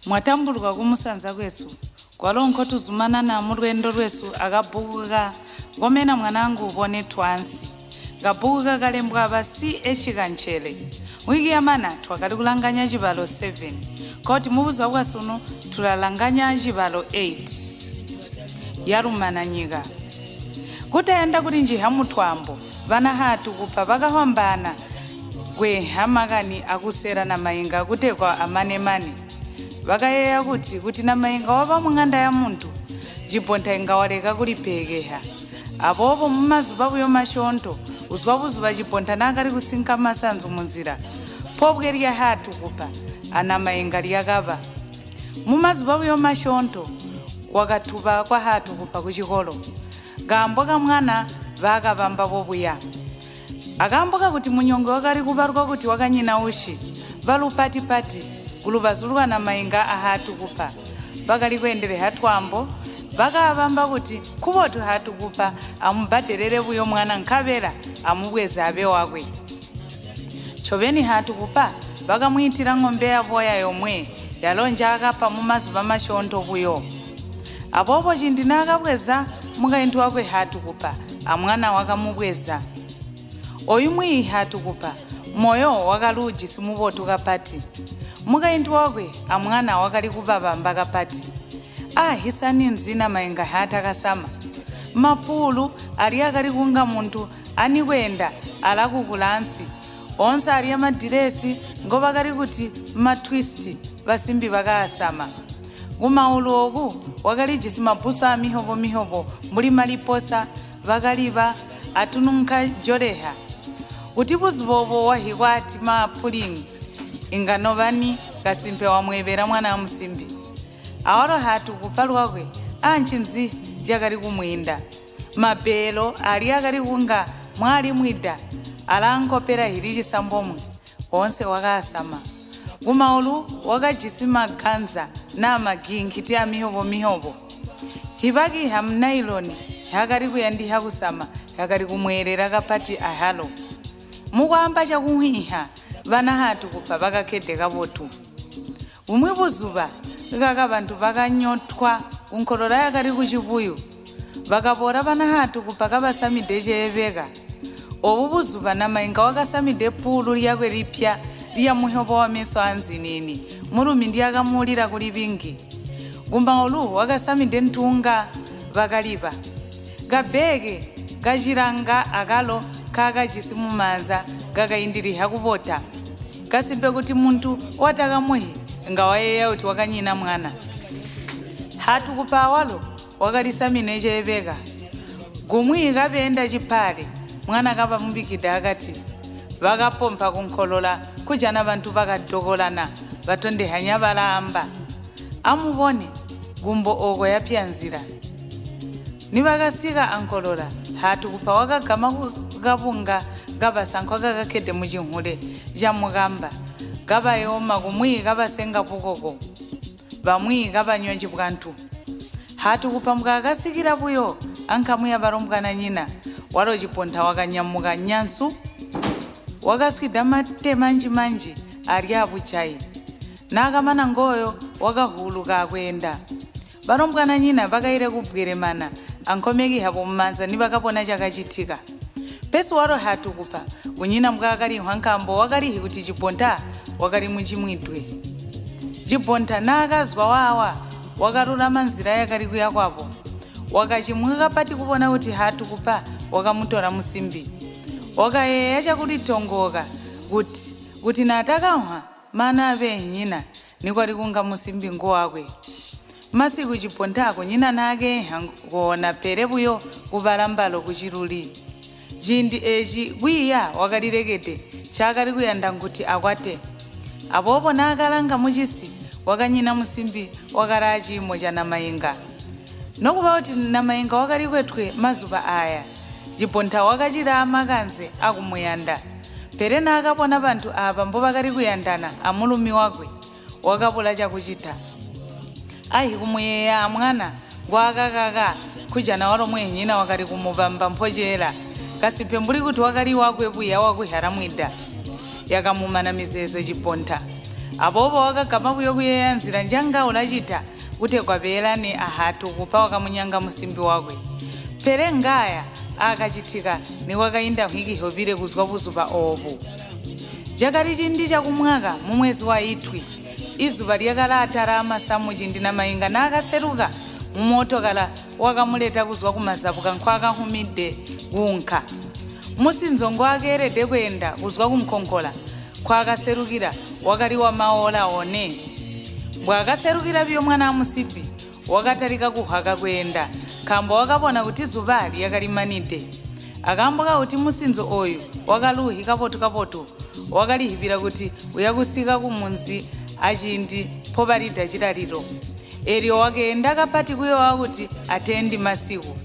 mwatambuluka kumusanza kwesu kwalonko tuzumana na mulwendo lwesu akabhukuka Komena Mwanaangu Ubone Twaansi kabhukuka kalembwa aba CH Kanchele wiki yamana twakali kulanganya Cibalo 7 koti mubuzo kwasuno tulalanganya Cibalo 8 yarumana nyiga kutayenda kuti njihambutwambo vana hatu kupa vakahombana kwe hamakani akusera na mainga kutekwa amanemane vakayeya kuti na mainga wapa mung'anda ya muntu ciponta ingawaleka kulipekeha apopo mumazuva buyo mashonto uzwa buzuva ciponta nakali kusinka masanzu munzira popwe liya hatu kupa ana mainga liyakava mumazuva buyo mashonto wakatuba kwa hatu kupa kuchikolo gamboka mwana vakavamba pobuya akamboka kuti munyongo wakali kubaruka kuti wakanyina ushi valupatipati kuluvazuluka na mainga ahatu kupa vakali kuendere hatwambo vakavamba kuti kuvotu hatu kupa amubhaderere buyo mwana nkavera amubweze ave wakwe choveni hatu kupa vakamuitira ng'ombe yavoya yomwe yalonja akapa mumazuva mashonto buyo apopo chindina akabweza mukaintu wakwe hatu kupa amwana wakamubweza oyumwi hatu kupa moyo wakaluji simuvotuka pati mukaintu wakwe amwana wakali kupapamba kapati hisani nzina mainga hata kasama mapulu ali akali kunga muntu anikwenda alakukulansi onse ali amadiresi ngoba kali kuti matwist vasimbi vakasama kumaulu oku wakalijisi mabuso amihovo muli maliposa vakaliva atununka joleha kuti buzuvovo wahikwati mapulingi inganovani kasimpe wamwevera mwana wa musimbi awalo hatu kupalwakwe anchinzi jakali kumwinda mabelo ali akali kunga mwali mwida alankopera hili cisambomwe onse wakasama kumaulu wakajisi maganza na magingi ti amihovo hibaki hamnailoni hakali kuyandiha kusama hakali kumwerera kapati ahalo mukwamba chakuhwiha vana hatu kupa vakakhedde kavotu umwe buzuva kaka vantu vakanyotwa kunkholola yakali kuchivuyu vakapora vana hatu kupa kavasamide cheyeveka obu buzuva na mainga wakasamide pulu liyakwe lipya liya muhovo wa meso anzinini mulumi ndi akamulira kuli vingi kumaulu wakasamide ntunga vakalipa kabeke kachiranga akalo kakachisimumanza kakayindiriha kupota kasimpe kuti muntu watakamuhi ngawayeya kuti wakanyina mwana hatu kupa awalo wakalisamine cheyeveka gumwi kapenda chipale mwana kapa mubikida akati vakapompa kunkholola kujana vantu vakadokolana vatondehanya valamba amubone gumbo oko yapyanzira ni vakasika ankholola hatu kupa wakagama kukapunga kavasankho kakakhedde muchinhule ja mukamba kavayoma kumwi kavasenga pukoko vamwi kavanywa cipwantu hatu kupa mukakasikira buyo ankhamwiya varombwana nyina walo cipontha wakanyamuka nyansu wakaswida mate manji ali apuchayi nakamana ngoyo wakahuluka akwenda varombwana nyina vakayire kubweremana ankhomeki hapo mmanza ni vakapona chakachitika pesi waro hatu kupa kunyina mukakaliha nkambo wakalihi kuti cipontha wakali muchimwidwe cipontha nakazwa wawa wakarurama nzira yakali kuya kwapo wakachimwika pati kupona kuti hatu kupa wakamutora musimbi wakayeya chakulitongoka kuti natakahwa mana ave nyina nikwali kunga musimbi ngowakwe masiku ciponthako nyina nake ngona pere buyo kuvala mbalo kuchiluli jindi eji kwiya wakalirekete chakali kuyanda nkuti akwate apopo nakalanga muchisi wakanyina musimbi wakala chimo cha namainga nokuva kuti namainga wakali kwetwe mazuva aya cipontha wakachita amakanze akumuyanda pere nakapona vantu apa mbo vakali kuyandana amulumi wakwe wakapula chakuchita ahi kumuyeya amwana ngwakakaka kujana walomwe nyina wakali kumupamba mphochera kasimpe mbuli kuti wakali wakwe buya wakuhara mwida yakamumana mizezo cipontha abobo wakagamba buyo kuyeyanzira njanga ulachita kutekwa pelani ahatu kupa wakamunyanga musimbi wakwe pere ngaya akachitika ni wakainda hwikiho pire kuzwa buzupa obo jakali chindi chakumwaka mu mwezi wa Itwi izuva lyakalata masamu chindi na mainga nakaseruka mumotokala wakamuleta kuzwa kumazapuka nkhwaka humide gunkha musinzongo akerede kwenda kuzwa kumkonkola kwakaserukira wakali wa maola one bwakaserukira byo mwana musipi wakatarika kuhaka kwenda kambo wakabona kuti zuvali yakalimanide akamboka kuti musinzo oyu wakaluhi kapotu wakalihipira kuti uyakusika kumunzi achindi popalida chitaliro eryo wakenda kapati kuyo wakuti atendi masiku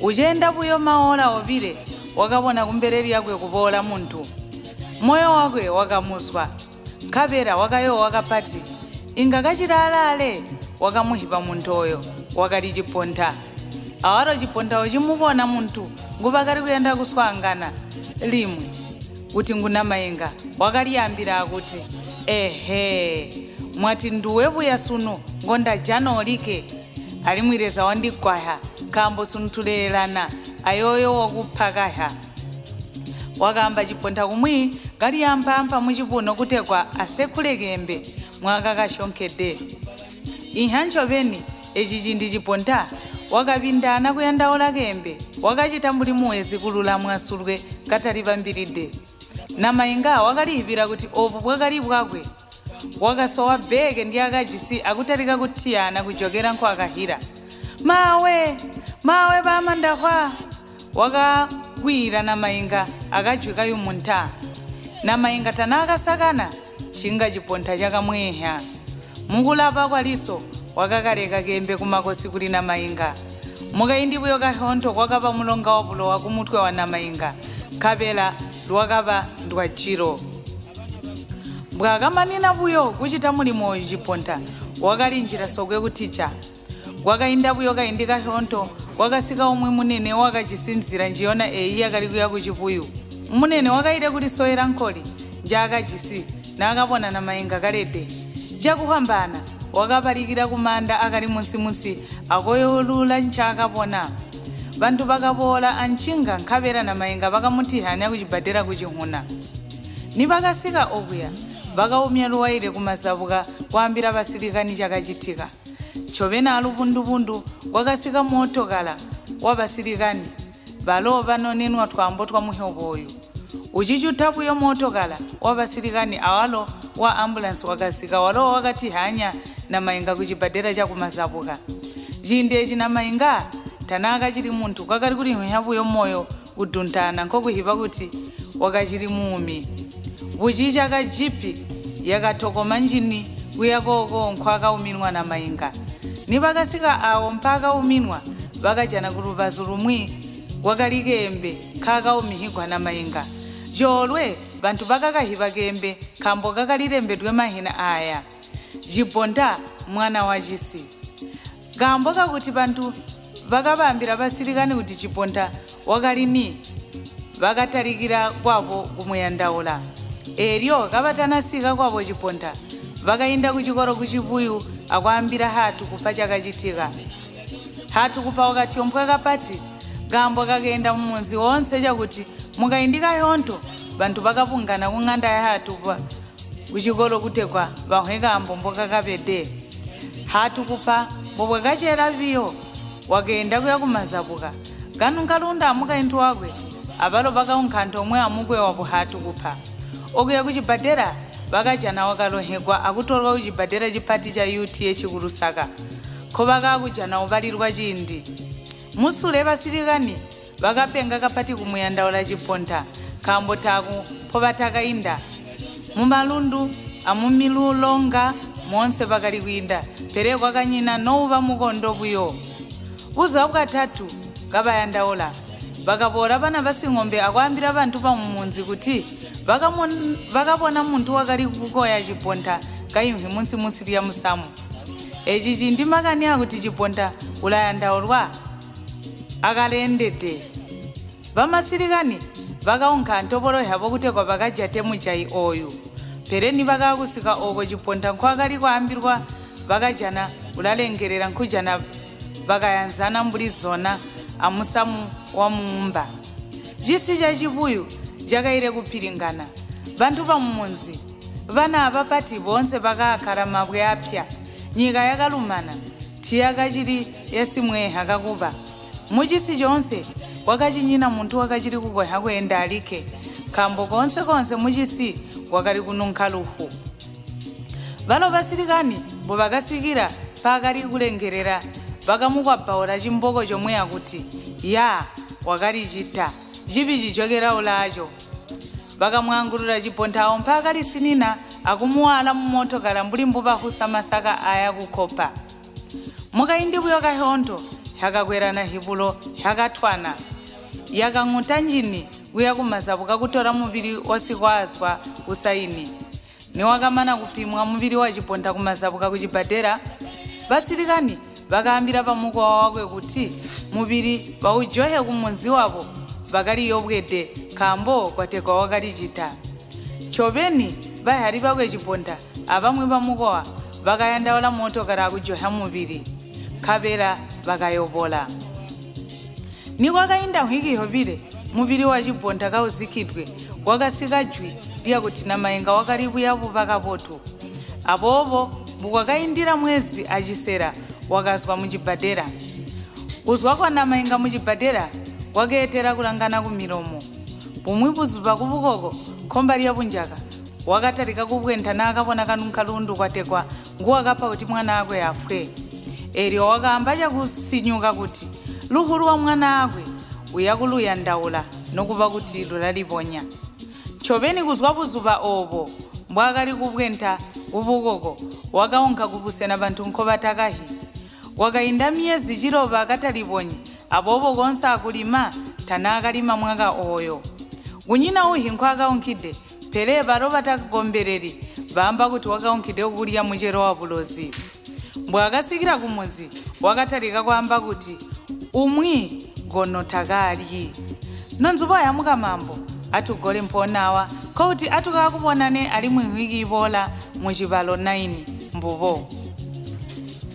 uchenda buyo maola opire wakabona kumbereri yakwe kupola munthu moyo wakwe wakamuzwa kapera wakayo wakapati inga kachilaalale wakamuhipa munthu oyo wakali chiponta awaro chiponta ochimupona munthu nguva kali kuyenda kuswangana limwe kuti nguna mayenga wakaliyambira akuti ehe mwati nduwe buya suno ngonda jana olike alimwireza wandikwaya kambo suntulelana ayoyo wakuphakaya wakamba chiponta kumwi kaliyamphapha muchipuno kutekwa asekhulekembe mwakakashonkhede ihancho peni echi chindi chiponta wakapindana kuyanda olakembe wakachita mbuli muwezi kulula mwasulwe katali pambiride na mainga wakalihipira kuti opu bwakali bwakwe wakasowa bege ndi akajisi akutalika kutiyana kujokera nkhwakahira mawe pamandahwa wakagwira na mainga akajwika yumunta na mainga tanakasakana chinga chiponta chakamweha mukulapa kwaliso wakakaleka kembe kumakosi kuli na mainga mukaindi buyo kahonto kwakapa mulonga wapulo wakumutwe wa na mainga kapela lwakapa ndwachiro bwakamanina buyo kuchita mulimo chiponta wakalinjira sokwe kuticha wakainda buyo kaindi kahonto wakasika umwe munene wakachisinzira njiona eyi akalikuya kuchipuyu munene wakaita kuti soyera nkoli njakachisi nakapona na mainga kalede jakuhambana wakapalikira kumanda akali munsi akoyolula nchakapona bantu bakapola anchinga nkhavera na mainga bakamutihanya kuchibadera kuchihuna ni bakasika okuya bakaumya luwaire kumazabuka kwambira basilikani chakachitika chopena alubundu wakasika motokala wabasilikani balo banonenwa twambo twa muhoboyu uchichutapu yo motokala wabasilikani awalo wa ambulance wakasika walo wakatihanya na mainga kuchibadera chakumazabuka jindechi na mainga tanaka chiri muntu kwakali kuti hwehapu yo moyo uduntana nkokuhipa kuti wakachiri mumi buchicha kajipi yakatokoma njini kuyakoko nkhwaka uminwa na mainga ni bakasika awo mpaka uminwa bakajana kulupazulumwi wakalikembe khaka umihigwa na mainga jolwe bantu bakakahipa kembe kambo kakalirembedwe mahina aya jiponda mwana wa jisi kambo kakuti bantu bakabambira basilikani kuti chiponta wakalini bakatalikira kwapo kumweyandaula eryo kabatanasika kwapo chiponta bakainda kuchikoro kuchipuyu akwambira hatu kupa chakachitika hatu kupa wakati ompwe kapati gambo kakenda mumunzi wonse chakuti mukaindika yonto bantu bakapungana kung'anda ya hatu pa kuchikoro kutekwa bahweka ambombo kakapede hatu kupa mbobwe kachera biyo wakenda kuya kumazabuka kanu nkalunda amukaintu wakwe abalo bakaunkhantho omwe amukwe wapo hatu kupha okuya kuchibadera bakajana wakalohekwa akutolwa kuchibadera chipati cha UTH kulusaka kho bakakujana ubalirwa chindi musule basilikani bakapenga kapati kumuyandaula chiponta kambo taku pobatakainda mumalundu amumilulonga monse bakali kuinda pere kwakanyina nouba mukondo buyo uza wakatatu kabayandaula bakapora bana basing'ombe akwambira bantu pamumunzi kuti bakapona muntu wakali kukoya chiponta kayimhi munsi lya musamu echi chindi makani akuti chiponta ulayandaulwa akalendede bamasilikani bakaunka ntopolo yabo kutekwa bakajate muchai oyu pereni bakakusika oko chiponda nkwakali kwambirwa bakajana ulalengerera nkujana bakayanzana mbuli zona amusamu wa mumba jisi ja chibuyu jakaire kupiringana bantu bamumunzi bana abapati bonse bakakhala mabwe apya nyika yakalumana tiyakachiri yasimwe hakakuba muchisi chonse wakachinyina muntu wakachiri kukweha kuyenda alike kambo konse muchisi wakali kununkha luhu balo basilikani bo bakasikira pakali kulengerera bakamukwabaula chimboko chomwe akuti ya wakali chita chipi chichokera ulacho bakamwangulula chiponthawo mpaka lisinina akumuwala mmotokala mbulimbu bahusa masaka aya kukopa mukayindibuyo kahonto yakakwerana hibulo yakathwana yakang'uta njini kuyakumazabuka kutora mubiri wasikwazwa usaini niwakamana kupimwa mubiri wa chiponda kumazabuka kuchibadera basilikani bakambira pamukwa wakwe kuti mubiri baujohe kumunzi wabo bakali yobwede kambo kwatekwa wakali chita chobeni bahari bakwe chiponda abamwe bamukwa bakayanda wala motokala kujoha mubiri kabera bakayobola nikwakayinda hwiki hobile mubiri wa chiponda kauzikidwe wakasika jwi ndiya kuti namayenga wakalibu yabu bakapoto abobo bukwakayindira mwezi achisera wakazwa muchibadera uzwa kwa namayenga muchibadera wakaetera kulangana kumilomo pomwe buzupa kubukoko khomba liya bunjaka wakatalika kubwentha nakapona kanunkhalundu kwatekwa nguwakapha kuti mwana akwe afwe eryo wakamba chakusinyuka kuti luhulu wa mwana akwe uyakuluya ndaula nokuba kuti lulaliponya chopeni kuzwa buzupa obo mbwakali kubwentha kubukoko wakaonkha kupusena banthu nkhobatakahi wakayinda miyezi chilopa akataliponye abobo konse akulima thana akalima mwaka oyo kunyina uhinkho akaonkhide pele balo batakagombereri bamba kuti wakaonkhide okulya muchero wa bulozi mbwakasikira kumunzi wakatalika kwamba kuti umwi gono takali nonzupo yamuka mambo atugole mponawa kuti atukakubonane ali mwihwiki ibola mu Cibalo 9 mbubo